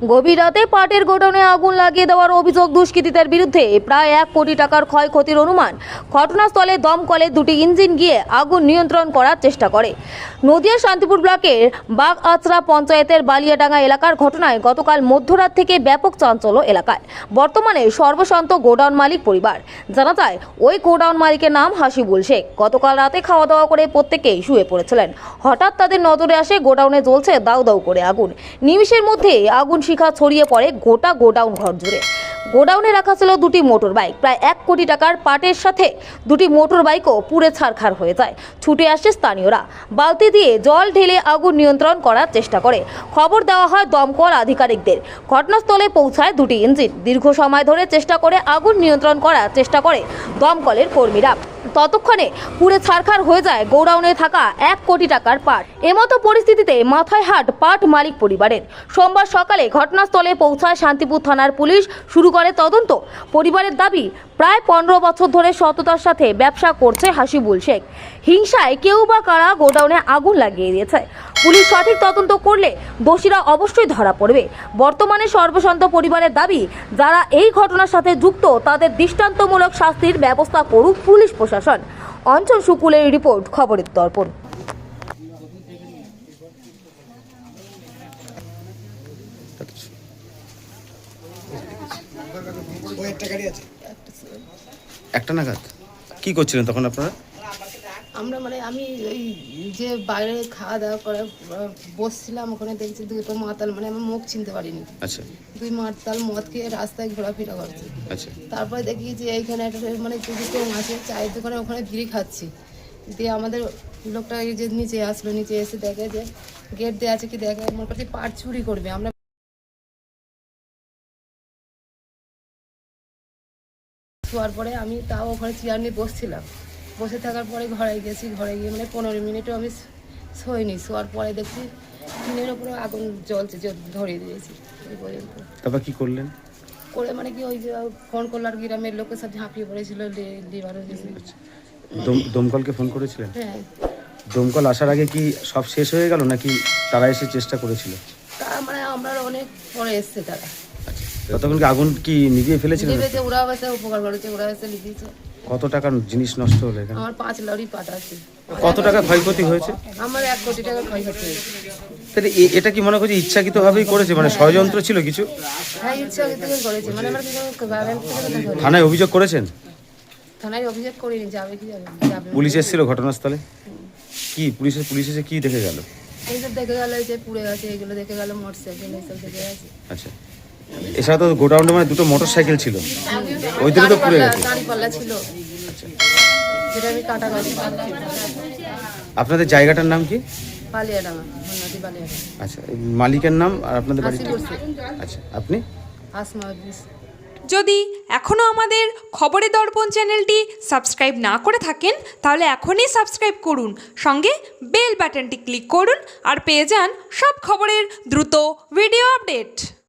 গভীর রাতে পাটের গোডাউনে আগুন লাগিয়ে দেওয়ার অভিযোগ দুষ্কৃতীদের বিরুদ্ধে। প্রায় 1 কোটি টাকার ক্ষয়ক্ষতির অনুমান। ঘটনাস্থলে দমকলের 2টি ইঞ্জিন গিয়ে আগুন নিয়ন্ত্রণ করার চেষ্টা করে। নদিয়া শান্তিপুর ব্লকের বাগআচরা পঞ্চায়েতের বালিয়াডাঙ্গা এলাকার ঘটনায় গতকাল মধ্যরাত থেকে ব্যাপক চাঞ্চল্য এলাকায়। বর্তমানে সর্বশান্ত গোডাউন মালিক পরিবার। জানা যায় ওই গোডাউন মালিকের নাম হাসিবুল শেখ। গতকাল রাতে খাওয়া দাওয়া করে প্রত্যেকেই শুয়ে পড়েছিলেন। হঠাৎ তাদের নজরে আসে গোডাউনে জ্বলছে দাউ দাউ করে আগুন। নিমিষের মধ্যে আগুন শিখা ছড়িয়ে পড়ে গোটা গোডাউন ঘর জুড়ে। গোডাউনে রাখা ছিল 2টি মোটর বাইক। প্রায় 1 কোটি টাকার পাটের সাথে 2টি মোটর বাইকও পুড়ে ছারখার হয়ে যায়। ছুটে আসে স্থানীয়রা, বালতি দিয়ে জল ঢেলে আগুন নিয়ন্ত্রণ করার চেষ্টা করে। খবর দেওয়া হয় দমকল আধিকারিকদের। ঘটনাস্থলে পৌঁছায় 2টি ইঞ্জিন। দীর্ঘ সময় ধরে চেষ্টা করে আগুন নিয়ন্ত্রণ করার চেষ্টা করে দমকলের কর্মীরা। ততক্ষণে পুড়ে ছারখার হয়ে যায় গোডাউনে থাকা 1 কোটি টাকার পাট। এমতো পরিস্থিতিতে মাথায় হাত পাট মালিক পরিবারের। সোমবার সকালে ঘটনাস্থলে পৌঁছায় শান্তিপুর থানার পুলিশ, শুরু করে তদন্ত। পরিবারের দাবি, প্রায় 15 বছর ধরে সততার সাথে ব্যবসা করছে হাসিবুল শেখ। হিংসায় কেউ বা কারা গোডাউনে আগুন লাগিয়ে দিয়েছে। পুলিশ সঠিক তদন্ত করলে দোষীরা অবশ্যই ধরা পড়বে। বর্তমানে সর্বশান্ত পরিবারের দাবি, যারা এই ঘটনার সাথে যুক্ত তাদের দৃষ্টান্তমূলক শাস্তির ব্যবস্থা করুক পুলিশ প্রশাসন। অঞ্চল শুকুলের রিপোর্ট, খবরের দর্পণ। একটা নাগাদ কি করছিলেন তখন আপনারা? আমরা আমি ওই যে বাইরে খাওয়া দাওয়া করে বসছিলাম, ওখানে দেখছি দুটো মাতাল, আমার মুখ চিনতে পারিনি। আচ্ছা। 2 মাতাল মদ খেয়ে রাস্তায় ঘোরাফেরা করছে। আচ্ছা। তারপরে দেখি যে এইখানে একটা দুটো আছে চায়ের দোকানে, ওখানে বিড়ি খাচ্ছি। দিয়ে আমাদের লোকটা এই যে নিচে আসলো, নিচে এসে দেখে যে গেট দেওয়া আছে, কি দেখে আমার কাছে পাট চুরি করবে। আমরা শোয়ার পরে আমি তাও ওখানে চেয়ার নিয়ে বসছিলাম। বসে থাকার পরে ঘরে গেছি। ঘরে গিয়ে 15 মিনিটও আমি শোইনি। শোয়ার পরে দেখছি টিনের উপরে আগুন জ্বলছে, ধরিয়ে দিয়েছি। এই পর্যন্ত। তারপর কি করলেন? করে কি ওই যে ফোন করলো, আর গ্রামের লোকের সব ঝাঁপিয়ে পড়েছিল লিভার। দমকলকে ফোন করেছিলেন? হ্যাঁ। দমকল আসার আগে কি সব শেষ হয়ে গেল নাকি তারা এসে চেষ্টা করেছিল? তা আমরা অনেক পরে এসছে তারা। আচ্ছা। ততক্ষণ কি আগুন কি নিভিয়ে ফেলেছিলেন? ওরা এসে উপকার করেছে, ওরা এসে লিখিয়েছে। কত টাকার জিনিস নষ্ট হলো এখানে? আমার 5 লরি পাট আছে। কত টাকা ক্ষয়ক্ষতি হয়েছে? আমার 1 কোটি টাকা ক্ষয়ক্ষতি হয়েছে। তাহলে এটা কি মনে করছি ইচ্ছাকৃতভাবেই করেছে, মানে ষড়যন্ত্র ছিল কিছু? হ্যাঁ, ইচ্ছাকৃতই করেছে। আমরা কি থানায় অভিযোগ করেছেন? থানায় অভিযোগ করিনি। যাবে কি যাবে। পুলিশ এসেছিল ঘটনাস্থলে? কি পুলিশ এসে কি দেখে গেল? এইসব দেখে গেল যে পুড়ে গেছে, এগুলো দেখে গেল, মোটরসাইকেল এইসব দেখে গেছে। আচ্ছা। এছাড়া তো গোডাউনে মানে 2টো মোটরসাইকেল ছিল, ওই দুটো তো পুড়ে গেছে। গাড়ি পাল্লা ছিল, যেটা আমি কাটা গাছি। আপনাদের জায়গাটার নাম কি? বালিয়াডাঙ্গা, নদী বালিয়াডাঙ্গা। আচ্ছা। মালিকের নাম আর আপনাদের বাড়িটা? হাসিবুল শেখ। আচ্ছা। আপনি? আসমা বিশ। যদি এখনও আমাদের খবরের দর্পণ চ্যানেলটি সাবস্ক্রাইব না করে থাকেন তাহলে এখনই সাবস্ক্রাইব করুন, সঙ্গে বেল বাটনটি ক্লিক করুন আর পেয়ে যান সব খবরের দ্রুত ভিডিও আপডেট।